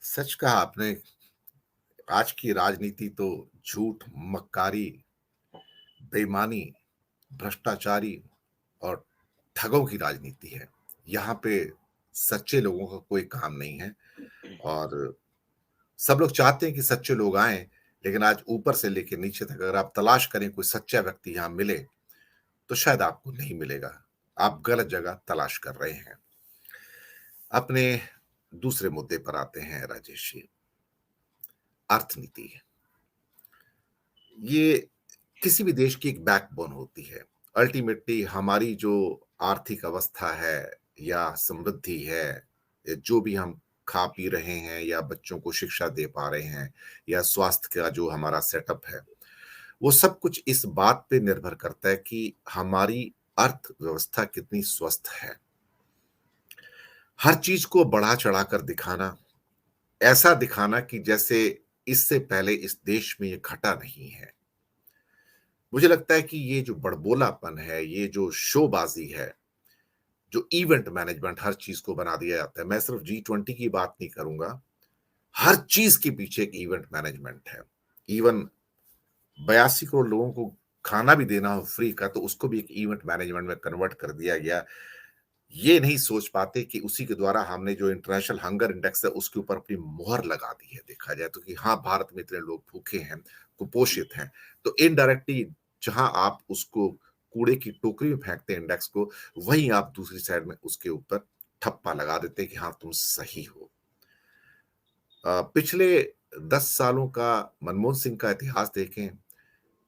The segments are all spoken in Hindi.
सच कहा आपने। आज की राजनीति तो झूठ, मक्कारी, बेईमानी, भ्रष्टाचारी और ठगों की राजनीति है। यहाँ पे सच्चे लोगों का कोई काम नहीं है और सब लोग चाहते हैं कि सच्चे लोग आएँ, लेकिन आज ऊपर से लेके नीचे तक अगर आप तलाश करें कोई सच्चा व्यक्ति यहाँ मिले, तो शायद आपको नहीं मिलेगा। आप गलत जगह तलाश कर रहे हैं। अपने दूसरे मुद्दे पर आते हैं राजेश जी, अर्थनीति। ये किसी भी देश की एक बैकबोन होती है। अल्टीमेटली हमारी जो आर्थिक अवस्था है या समृद्धि है, या जो भी हम खा पी रहे हैं या बच्चों को शिक्षा दे पा रहे हैं या स्वास्थ्य का जो हमारा सेटअप है, वो सब कुछ इस बात पे निर्भर करता है कि हमारी अर्थव्यवस्था कितनी स्वस्थ है। हर चीज को बढ़ा-चढ़ा कर दिखाना, ऐसा दिखाना कि जैसे इससे पहले इस देश में ये घटा नहीं है। मुझे लगता है कि ये जो बड़बोलापन है, ये जो शोबाज़ी है, जो इवेंट मैनेजमेंट हर चीज़ को बना दिया जाता है। मैं सिर्फ़ G20 की बात नहीं करूँगा, हर चीज़ के पीछे एक इवेंट मैनेजमेंट है। इवन 82 करोड़ लोगों को खाना भी देना हो फ्री का, तो उसको भी एक इवेंट मैनेजमेंट में कन्वर्ट कर दिया गया। ये नहीं सोच पाते कि उसी के द्वारा हमने जो इंटरनेशनल हंगर इंडेक्स है, उसके ऊपर अपनी मुहर लगा दी है, देखा जाए तो कि हाँ, भारत में इतने लोग भूखे हैं, कुपोषित हैं। तो इनडायरेक्टली जहाँ आप उसको कूड़े की टोकरी में फेंकते हैं इंडेक्स को, वहीं आप दूसरी साइड में उसके ऊपर ठप्पा लगा देते हैं कि हाँ, तुम सही हो। पिछले 10 सालों का मनमोहन सिंह का इतिहास देखें,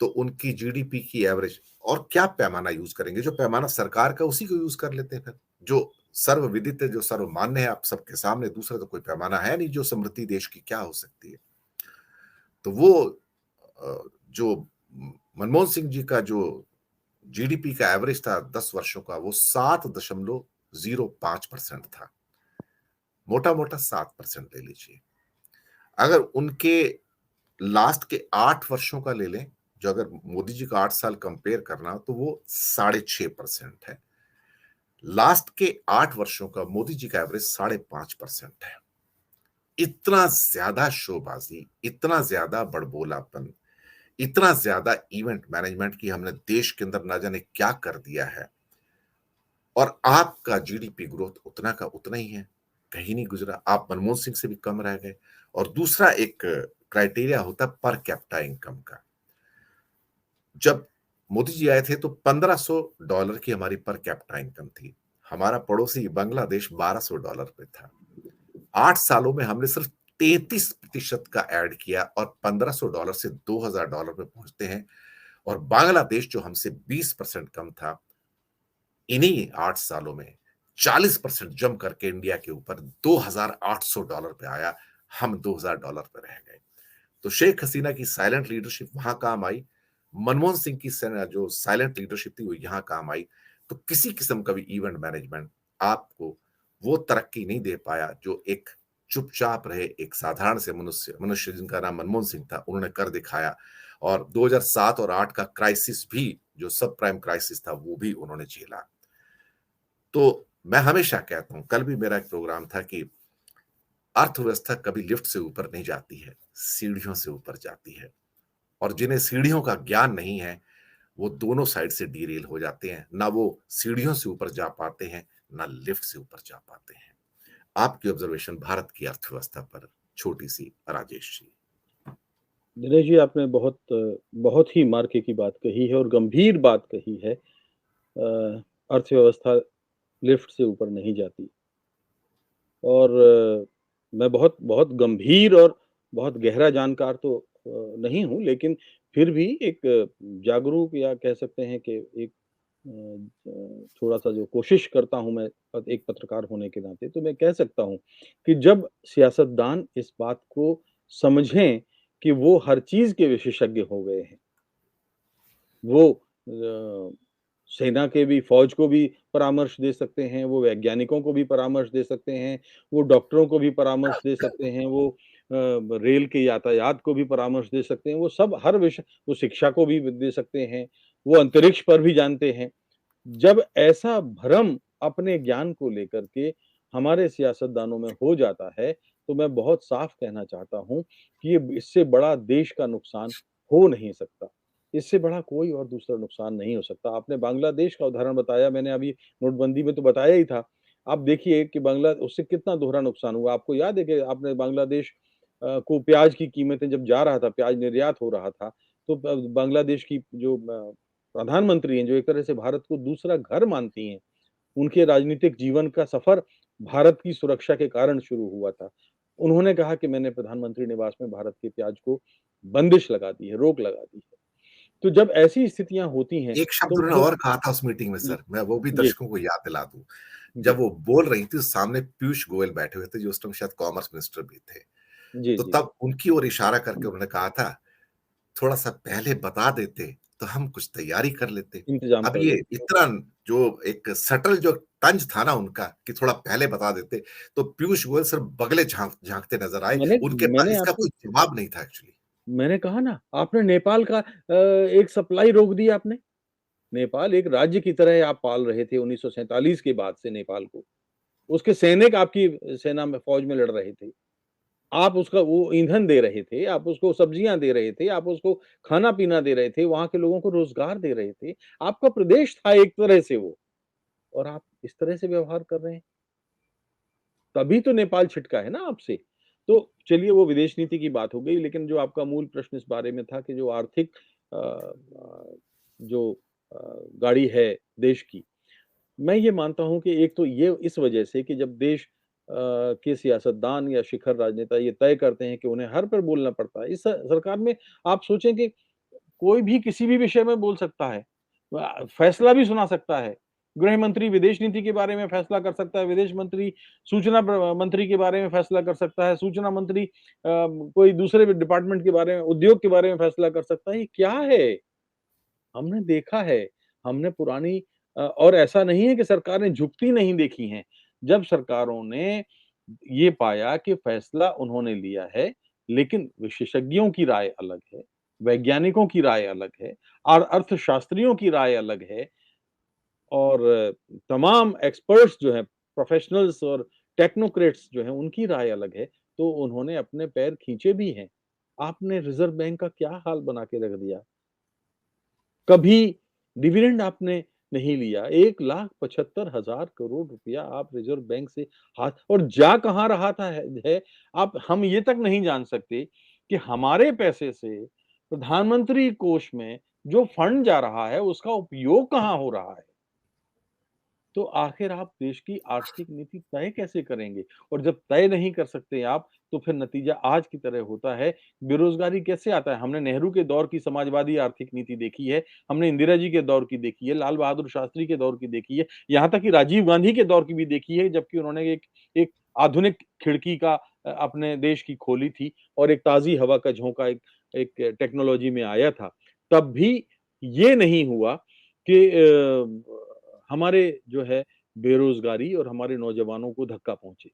तो उनकी जीडीपी की एवरेज और क्या पैमाना यूज़ करेंगे? जो पैमाना सरकार का उसी को यूज़ कर लेते हैं फिर। जो सर्वविदित है, जो सर्वमान्य है आप सबके सामने, दूसरा तो कोई पैमाना है नहीं जो समृद्धि देश की क्या हो सकती है। तो वो जो मनमोहन सिंह जी का जो जीडीपी का एवरेज था 10 वर्षों का, वो 7.05% था। मोटा-मोटा 7% ले लीजिए। अगर उनके लास्ट के 8 वर्षों का ले लें, जो अगर मोदी जी का 8 साल कंपेयर करना हो, तो वो 6.5% है। लास्ट के 8 वर्षों का मोदी जी का एवरेज 5.5% है। इतना ज़्यादा शोबाज़ी, इतना ज़्यादा बड़बोलापन, इतना ज़्यादा इवेंट मैनेजमेंट कि हमने देश के अंदर ना जाने क्या कर दिया है और आपका जीडीपी ग्रोथ उतना का उतना ही है, कहीं नहीं गुज़रा। आप मनमोहन सिंह से भी कम रह गए और दूसरा एक क्राइटेरिया होता है पर कैपिटा इनकम का। जब मोदी जी आए थे तो $1500 की हमारी पर कैपिटा इनकम थी। हमारा पड़ोसी बांग्लादेश $1200 पे था। 8 सालों में हमने सिर्फ 33% का ऐड किया और $1500 से $2000 पे पहुँचते हैं और बांग्लादेश जो हमसे 20% कम था, इन्हीं 8 सालों में 40% जंप करके इंडिया के ऊपर $2800 पे आया, हम $2000 पे रह गए। तो शेख हसीना की साइलेंट लीडरशिप वहाँ काम आई, मनमोहन सिंह की सेना जो साइलेंट लीडरशिप थी वो यहाँ काम आई। तो किसी किस्म का भी इवेंट मैनेजमेंट आपको वो तरक्की नहीं दे पाया जो एक चुपचाप रहे एक साधारण से मनुष्य मनुष्य जिनका नाम मनमोहन सिंह था, उन्होंने कर दिखाया और 2007 और 8 का क्राइसिस भी जो सब प्राइम क्राइसिस था वो भी उन्होंने झेला। तो मैं हमेशा कहता हूँ, कल भी मेरा एक प्रोग्राम था कि अर्थव्यवस्था कभी लिफ्ट से ऊपर नहीं जाती है, सीढ़ियों से ऊपर जाती है। और जिन्हें सीढ़ियों का ज्ञान नहीं है, वो दोनों साइड से डीरेल हो जाते हैं। ना वो सीढ़ियों से ऊपर जा पाते हैं, ना लिफ्ट से ऊपर जा पाते हैं। आपकी ऑब्जर्वेशन भारत की अर्थव्यवस्था पर छोटी-सी राजेश जी। दिनेश जी, आपने बहुत ही मार्के की बात कही है और गंभीर बात कही है। अर्थव्यवस्था लिफ्ट से ऊपर नहीं जाती और मैं बहुत बहुत गंभीर और बहुत गहरा जानकार तो नहीं हूँ, लेकिन फिर भी एक जागरूक या कह सकते हैं कि एक थोड़ा-सा जो कोशिश करता हूँ मैं एक पत्रकार होने के नाते, तो मैं कह सकता हूँ कि जब सियासतदान इस बात को समझें कि वो हर चीज़ के विशेषज्ञ हो गए हैं। वो सेना के भी फ़ौज को भी परामर्श दे सकते हैं, वो वैज्ञानिकों को भी परामर्श दे सकते हैं, वो डॉक्टरों को भी परामर्श दे सकते हैं, वो रेल के यातायात को भी परामर्श दे सकते हैं, वो सब हर विषय वो शिक्षा को भी दे सकते हैं, वो अंतरिक्ष पर भी जानते हैं। जब ऐसा भ्रम अपने ज्ञान को लेकर के हमारे सियासतदानों में हो जाता है, तो मैं बहुत साफ कहना चाहता हूँ कि ये इससे बड़ा देश का नुकसान हो नहीं सकता। इससे बड़ा कोई और दूसरा नुकसान नहीं हो सकता। आपने बांग्लादेश का उदाहरण बताया, मैंने अभी नोटबंदी में तो बताया ही था। आप देखिए कि बांग्ला उससे कितना दोहरा नुकसान हुआ। आपको याद है कि आपने बांग्लादेश को प्याज की कीमतें जब जा रहा था, प्याज निर्यात हो रहा था, तो बांग्लादेश की जो प्रधानमंत्री हैं, जो एक तरह से भारत को दूसरा घर मानती हैं, उनके राजनीतिक जीवन का सफर भारत की सुरक्षा के कारण शुरू हुआ था। उन्होंने कहा कि मैंने प्रधानमंत्री निवास में भारत के प्याज को बंदिश लगा दी है, रोक लगा दी है। तो जब ऐसी स्थितियाँ होती हैं, एक शब्द तो उन्होंने मुझे और कहा था उस मीटिंग में जी, सर, मैं वो भी जी, दर्शकों को याद दिला दूँ। जी, जब वो बोल रही थी, सामने पीयूष गोयल बैठे हुए थे, जो उस टाइम शायद कॉमर्स मिनिस्टर भी थे। जी, तो जी, तब उनकी ओर इशारा करके उन्होंने कहा था, "थोड़ा-सा पहले बता देते, तो हम कुछ तैयारी कर लेते।" इंतज़ाम अब कर ये लेते। इतना जो एक सटल जो तंज था ना उनका कि थोड़ा पहले बता देते, तो पीयूष गोयल सिर्फ बगले झाँकते नज़र आए। मैंने उनके पास मैंने इसका आपको कोई जवाब नहीं था एक्चुअली। मैंने कहा ना, आपने नेपाल का एक सप्लाई रोक दी आपने। नेपाल एक राज्य की तरह आप पाल रहे थे 1947 के बाद से नेपाल को। उसके सैनिक आपकी सेना में फ़ौज में लड़ रहे थे। आप उसका वो ईंधन दे रहे थे, आप उसको सब्जियाँ दे रहे थे, आप उसको खाना-पीना दे रहे थे, वहाँ के लोगों को रोज़गार दे रहे थे। आपका प्रदेश था एक तरह से वो और आप इस तरह से व्यवहार कर रहे हैं। तभी तो नेपाल छिटका है ना आपसे। तो चलिए वो विदेश नीति की बात हो गई, लेकिन जो आपका मूल प्रश्न इस बारे में था कि जो आर्थिक जो गाड़ी है देश की, मैं ये मानता हूँ कि एक तो ये इस वजह से कि जब देश के सियासतदान या शिखर राजनेता ये तय करते हैं कि उन्हें हर पर बोलना पड़ता है। इस सरकार में आप सोचें कि कोई भी किसी भी विषय में बोल सकता है। फैसला भी सुना सकता है। गृह मंत्री विदेश नीति के बारे में फैसला कर सकता है, विदेश मंत्री सूचना मंत्री के बारे में फैसला कर सकता है, सूचना मंत्री कोई दूसरे डिपार्टमेंट के बारे में, उद्योग के बारे में फैसला कर सकता है। ये क्या है? हमने देखा है, हमने पुरानी और ऐसा नहीं है कि सरकारें झुकती नहीं देखी हैं। जब सरकारों ने ये पाया कि फैसला उन्होंने लिया है, लेकिन विशेषज्ञों की राय अलग है, वैज्ञानिकों की राय अलग है और अर्थशास्त्रियों की राय अलग है और तमाम एक्सपर्ट्स जो हैं, प्रोफेशनल्स और टेक्नोक्रेट्स जो हैं, उनकी राय अलग है, तो उन्होंने अपने पैर खींचे भी हैं। आपने रिज़र्व बैंक का क्या हाल बना के रख दिया? कभी डिविडेंड आपने नहीं लिया। 1,75,000 करोड़ रुपया आप रिज़र्व बैंक से हाथ और जा कहाँ रहा था है आप हम ये तक नहीं जान सकते कि हमारे पैसे से प्रधानमंत्री कोष में जो फंड जा रहा है, उसका उपयोग कहाँ हो रहा है। तो आखिर आप देश की आर्थिक नीति तय कैसे करेंगे? और जब तय नहीं कर सकते आप, तो फिर नतीजा आज की तरह होता है। बेरोज़गारी कैसे आता है? हमने नेहरू के दौर की समाजवादी आर्थिक नीति देखी है, हमने इंदिरा जी के दौर की देखी है, लाल बहादुर शास्त्री के दौर की देखी है, यहाँ तक कि राजीव गांधी के दौर की भी देखी है, जबकि उन्होंने एक एक आधुनिक खिड़की का अपने देश की खोली थी और एक ताज़ी हवा का झोंका एक एक टेक्नोलॉजी में आया था। तब भी ये नहीं हुआ कि हमारे जो है बेरोज़गारी और हमारे नौजवानों को धक्का पहुँचे।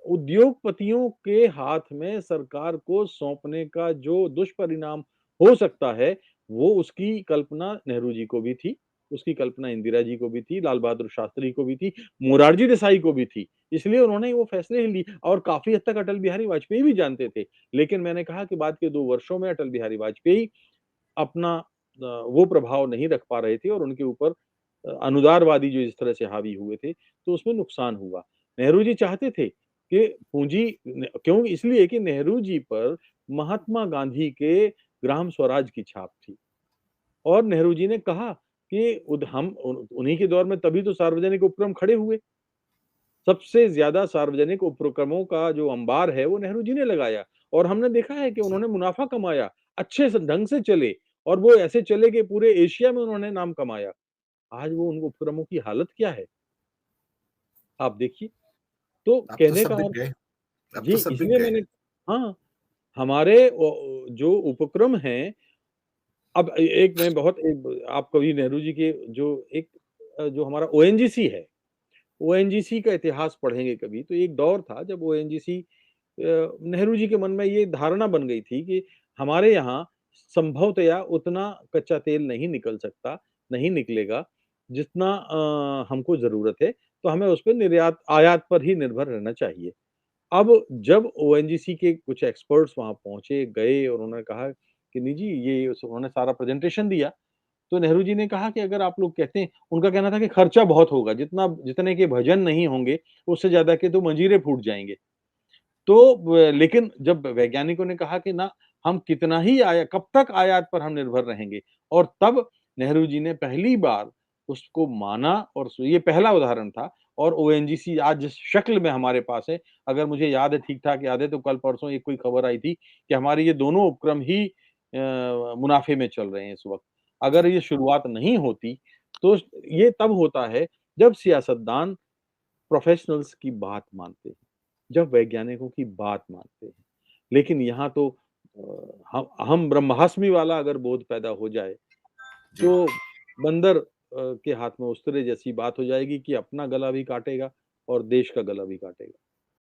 उद्योगपतियों के हाथ में सरकार को सौंपने का जो दुष्परिणाम हो सकता है, वो उसकी कल्पना नेहरू जी को भी थी, उसकी कल्पना इंदिरा जी को भी थी, लाल बहादुर शास्त्री को भी थी, मोरारजी देसाई को भी थी। इसलिए उन्होंने वो फैसले ली और काफ़ी हद तक अटल बिहारी वाजपेयी भी जानते थे। लेकिन मैंने कहा कि बाद के 2 वर्षों में अटल बिहारी वाजपेयी अपना वो प्रभाव नहीं रख पा रहे थे और उनके ऊपर अनुदारवादी जो इस तरह से हावी हुए थे, तो उसमें नुकसान हुआ। नेहरू जी चाहते थे कि पूँजी न क्यों इसलिए कि नेहरू जी पर महात्मा गांधी के ग्राम स्वराज की छाप थी और नेहरू जी ने कहा कि उद हम उन उन्हीं के दौर में तभी तो सार्वजनिक उपक्रम खड़े हुए। सबसे ज़्यादा सार्वजनिक उपक्रमों का जो अंबार है, वो नेहरू जी ने लगाया और हमने देखा है कि जी। उन्होंने मुनाफ़ा कमाया, अच्छे से ढंग से चले और वो ऐसे चले कि पूरे एशिया में उन्होंने नाम कमाया। आज वो उन उपक्रमों की हालत क्या है? आप देखिए। तो अब तो कहने का सब बिक अर्थ गए, अब जी, तो सब बिक इसलिए गए मैंने हैं। हाँ, हमारे जो उपक्रम हैं अब एक मैं बहुत एक आप कभी नेहरू जी के जो एक जो हमारा ओएनजीसी है, ओएनजीसी का इतिहास पढ़ेंगे कभी, तो एक दौर था जब ओएनजीसी नेहरू जी के मन में ये धारणा बन गई थी कि हमारे यहाँ संभवतया उतना कच्चा तेल नहीं निकल सकता, नहीं निकलेगा, जितना हमको ज़रूरत है। तो हमें उस पे निर्यात आयात पर ही निर्भर रहना चाहिए। अब जब ओएनजीसी के कुछ एक्सपर्ट्स वहाँ पहुँचे, गए और उन्होंने कहा कि नहीं जी, ये उन्होंने सारा प्रेज़ेंटेशन दिया, तो नेहरू जी ने कहा कि अगर आप लोग कहते हैं, उनका कहना था कि खर्चा बहुत होगा, जितने के भजन नहीं होंगे, उससे ज़्यादा के तो मंजीरे फूट जाएँगे। तो लेकिन जब वैज्ञानिकों ने कहा कि ना, हम कितना ही कब तक आयात पर हम निर्भर रहेंगे, और तब नेहरू जी ने पहली बार उसको माना, और ये पहला उदाहरण था। और ओएनजीसी आज जिस शक्ल में हमारे पास है, अगर मुझे याद है, ठीक-ठाक याद है, तो कल-परसों एक कोई खबर आई थी कि हमारे ये दोनों उपक्रम ही मुनाफ़े में चल रहे हैं इस वक़्त। अगर जी, ये शुरुआत नहीं होती, तो ये तब होता है जब सियासतदान प्रोफ़ेशनल्स की बात मानते हैं, जब वैज्ञानिकों की बात मानते हैं। लेकिन यहाँ तो हम ब्रह्मास्मि वाला अगर बोध पैदा हो जाए, जी। तो बंदर के हाथ में उस्तरे जैसी बात हो जाएगी कि अपना गला भी काटेगा और देश का गला भी काटेगा।